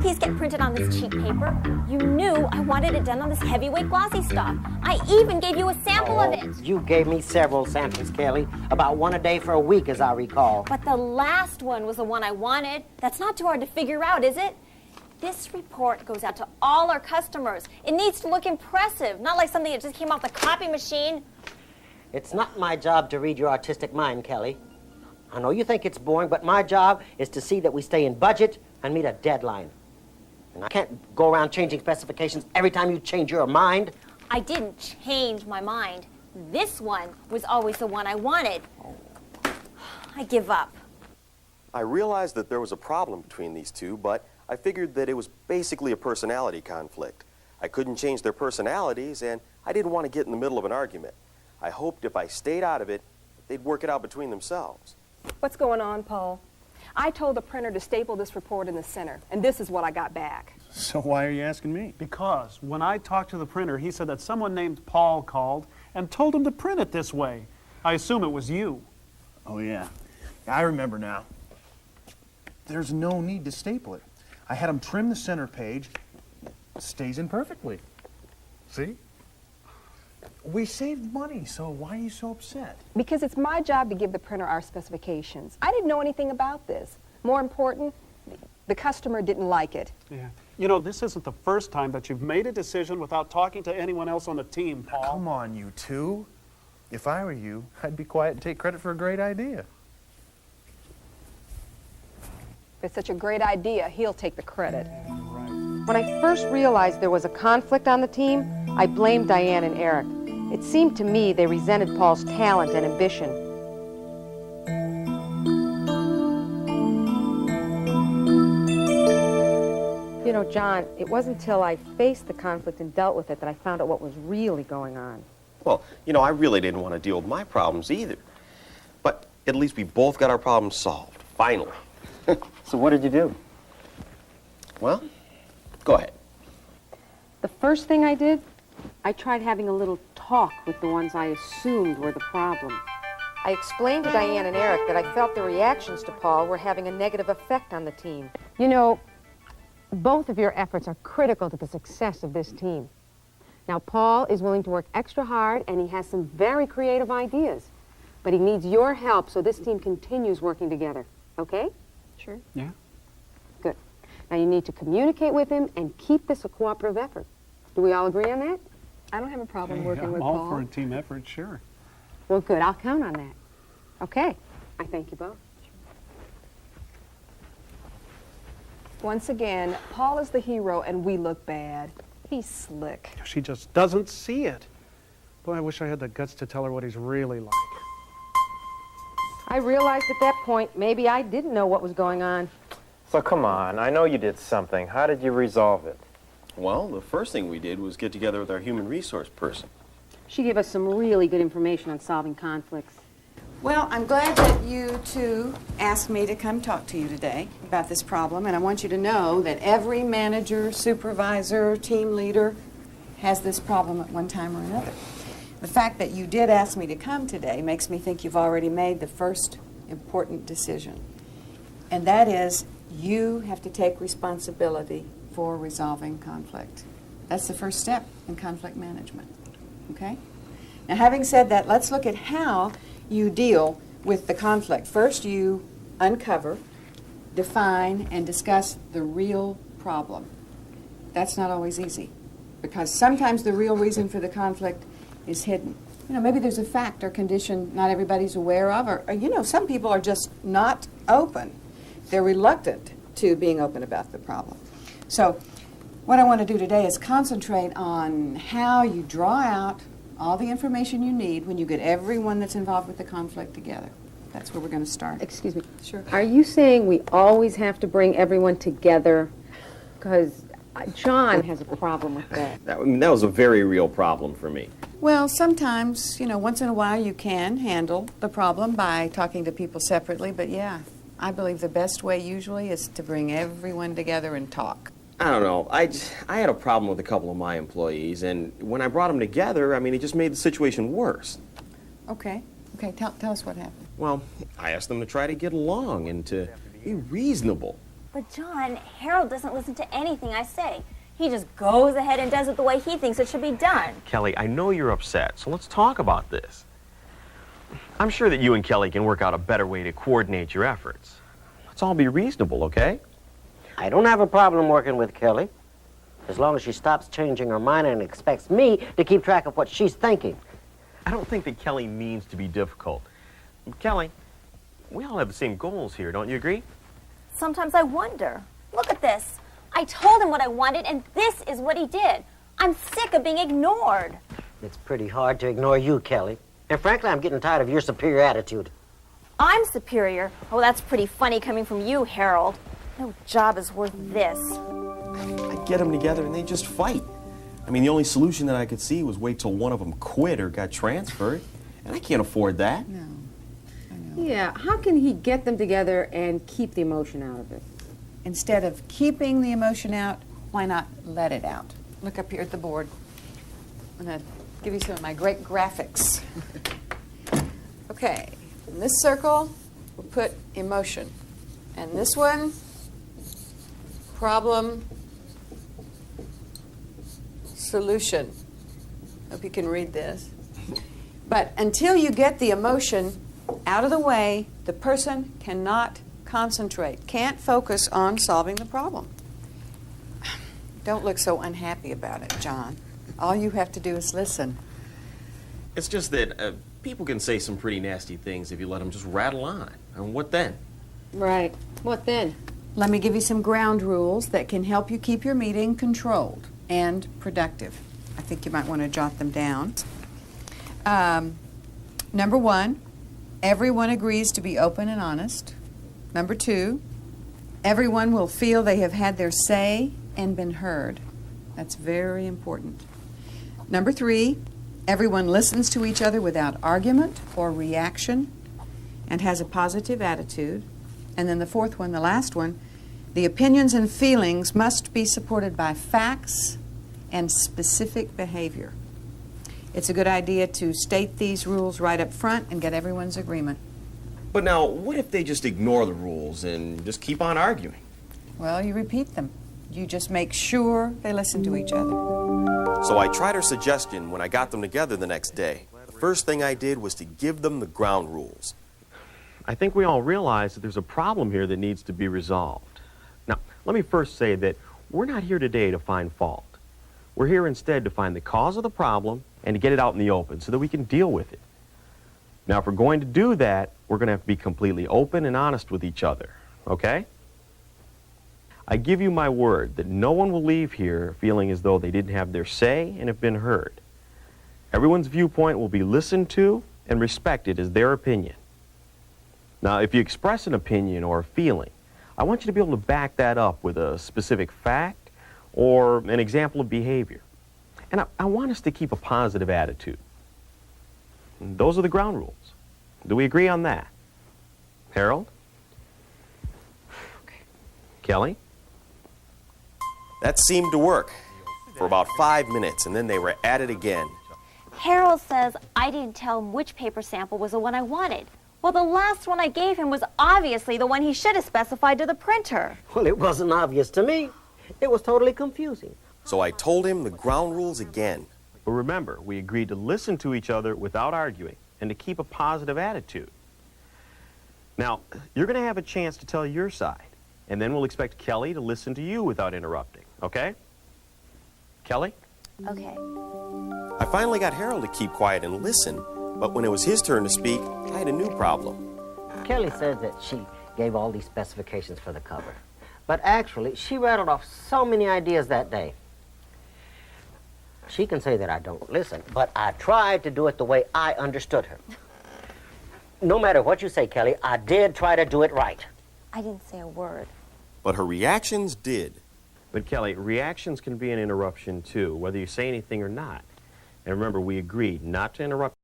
recipes get printed on this cheap paper. You knew I wanted it done on this heavyweight glossy stuff. I even gave you a sample of it. You gave me several samples, Kelly. About one a day for a week, as I recall. But the last one was the one I wanted. That's not too hard to figure out, is it? This report goes out to all our customers. It needs to look impressive, not like something that just came off the copy machine. It's not my job to read your artistic mind, Kelly. I know you think it's boring, but my job is to see that we stay in budget and meet a deadline. And I can't go around changing specifications every time you change your mind. I didn't change my mind. This one was always the one I wanted. I give up. I realized that there was a problem between these two, but I figured that it was basically a personality conflict. I couldn't change their personalities, and I didn't want to get in the middle of an argument. I hoped if I stayed out of it, they'd work it out between themselves. What's going on, Paul? I told the printer to staple this report in the center, and this is what I got back. So why are you asking me? Because when I talked to the printer, he said that someone named Paul called and told him to print it this way. I assume it was you. Oh, yeah. I remember now. There's no need to staple it. I had him trim the center page. It stays in perfectly. See? We saved money, so why are you so upset? Because it's my job to give the printer our specifications. I didn't know anything about this. More important, the customer didn't like it. Yeah. You know, this isn't the first time that you've made a decision without talking to anyone else on the team, Paul. Come on, you two. If I were you, I'd be quiet and take credit for a great idea. If it's such a great idea, he'll take the credit. When I first realized there was a conflict on the team, I blamed Diane and Eric. It seemed to me they resented Paul's talent and ambition. You know, John, it wasn't until I faced the conflict and dealt with it that I found out what was really going on. Well, you know, I really didn't want to deal with my problems either. But at least we both got our problems solved, finally. So what did you do? Well, go ahead. The first thing I did, I tried having a little talk with the ones I assumed were the problem. I explained to Diane and Eric that I felt the reactions to Paul were having a negative effect on the team. You know, both of your efforts are critical to the success of this team. Now, Paul is willing to work extra hard, and he has some very creative ideas. But he needs your help so this team continues working together, okay? Sure. Yeah. Good. Now, you need to communicate with him and keep this a cooperative effort. Do we all agree on that? I don't have a problem Hey, working I'm with all Paul. for a team effort, sure. Well, good. I'll count on that. Okay. I thank you both. Once again, Paul is the hero and we look bad. He's slick. She just doesn't see it. Boy, I wish I had the guts to tell her what he's really like. I realized at that point maybe I didn't know what was going on. So come on, I know you did something. How did you resolve it? Well, the first thing we did was get together with our human resource person. She gave us some really good information on solving conflicts. Well, I'm glad that you two asked me to come talk to you today about this problem, and I want you to know that every manager, supervisor, team leader has this problem at one time or another. The fact that you did ask me to come today makes me think you've already made the first important decision, and that is you have to take responsibility for resolving conflict. That's the first step in conflict management, okay? Now, having said that, let's look at how you deal with the conflict. First, you uncover, define, and discuss the real problem. That's not always easy, because sometimes the real reason for the conflict is hidden. You know, maybe there's a fact or condition not everybody's aware of, or you know, some people are just not open. They're reluctant to being open about the problem. So what I want to do today is concentrate on how you draw out all the information you need when you get everyone that's involved with the conflict together. That's where we're going to start. Excuse me. Sure. Are you saying we always have to bring everyone together? Because John has a problem with that. That was a very real problem for me. Well, sometimes, you know, once in a while you can handle the problem by talking to people separately, but yeah, I believe the best way usually is to bring everyone together and talk. I don't know. I had a problem with a couple of my employees, and when I brought them together, I mean, it just made the situation worse. Okay. Okay, tell us what happened. Well, I asked them to try to get along and to be reasonable. But John, Harold doesn't listen to anything I say. He just goes ahead and does it the way he thinks it should be done. Kelly, I know you're upset, so let's talk about this. I'm sure that you and Kelly can work out a better way to coordinate your efforts. Let's all be reasonable, okay? I don't have a problem working with Kelly, as long as she stops changing her mind and expects me to keep track of what she's thinking. I don't think that Kelly means to be difficult. Kelly, we all have the same goals here, don't you agree? Sometimes I wonder. Look at this. I told him what I wanted, and this is what he did. I'm sick of being ignored. It's pretty hard to ignore you, Kelly. And frankly, I'm getting tired of your superior attitude. I'm superior. Oh, that's pretty funny coming from you, Harold. No job is worth this. I get them together and they just fight. I mean, the only solution that I could see was wait till one of them quit or got transferred. And I can't afford that. No. Yeah, how can he get them together and keep the emotion out of it? Instead of keeping the emotion out, why not let it out? Look up here at the board. I'm going to give you some of my great graphics. Okay, in this circle, we'll put emotion. And this one, problem, solution. Hope you can read this. But until you get the emotion out of the way, the person cannot concentrate, can't focus on solving the problem. Don't look so unhappy about it, John. All you have to do is listen. It's just that people can say some pretty nasty things if you let them just rattle on. And what then? Right. What then? Let me give you some ground rules that can help you keep your meeting controlled and productive. I think you might want to jot them down. Number 1, everyone agrees to be open and honest. Number 2, everyone will feel they have had their say and been heard. That's very important. Number 3, everyone listens to each other without argument or reaction and has a positive attitude. And then the fourth one, the last one, the opinions and feelings must be supported by facts and specific behavior. It's a good idea to state these rules right up front and get everyone's agreement. But now, what if they just ignore the rules and just keep on arguing? Well, you repeat them. You just make sure they listen to each other. So I tried her suggestion when I got them together the next day. The first thing I did was to give them the ground rules. I think we all realize that there's a problem here that needs to be resolved. Now, let me first say that we're not here today to find fault. We're here instead to find the cause of the problem and to get it out in the open so that we can deal with it. Now, if we're going to do that, we're going to have to be completely open and honest with each other, okay? I give you my word that no one will leave here feeling as though they didn't have their say and have been heard. Everyone's viewpoint will be listened to and respected as their opinion. Now, if you express an opinion or a feeling, I want you to be able to back that up with a specific fact or an example of behavior. And I want us to keep a positive attitude. And those are the ground rules. Do we agree on that? Harold? Okay. Kelly? That seemed to work for about 5 minutes, and then they were at it again. Harold says I didn't tell him which paper sample was the one I wanted. Well, the last one I gave him was obviously the one he should have specified to the printer. Well, it wasn't obvious to me. It was totally confusing. So I told him the ground rules again. But remember, we agreed to listen to each other without arguing and to keep a positive attitude. Now, you're going to have a chance to tell your side, and then we'll expect Kelly to listen to you without interrupting, okay? Kelly? Okay. I finally got Harold to keep quiet and listen, but when it was his turn to speak, I had a new problem. Kelly says that she gave all these specifications for the cover. But actually, she rattled off so many ideas that day. She can say that I don't listen, but I tried to do it the way I understood her. No matter what you say, Kelly, I did try to do it right. I didn't say a word. But her reactions did. But Kelly, reactions can be an interruption too, whether you say anything or not. And remember, we agreed not to interrupt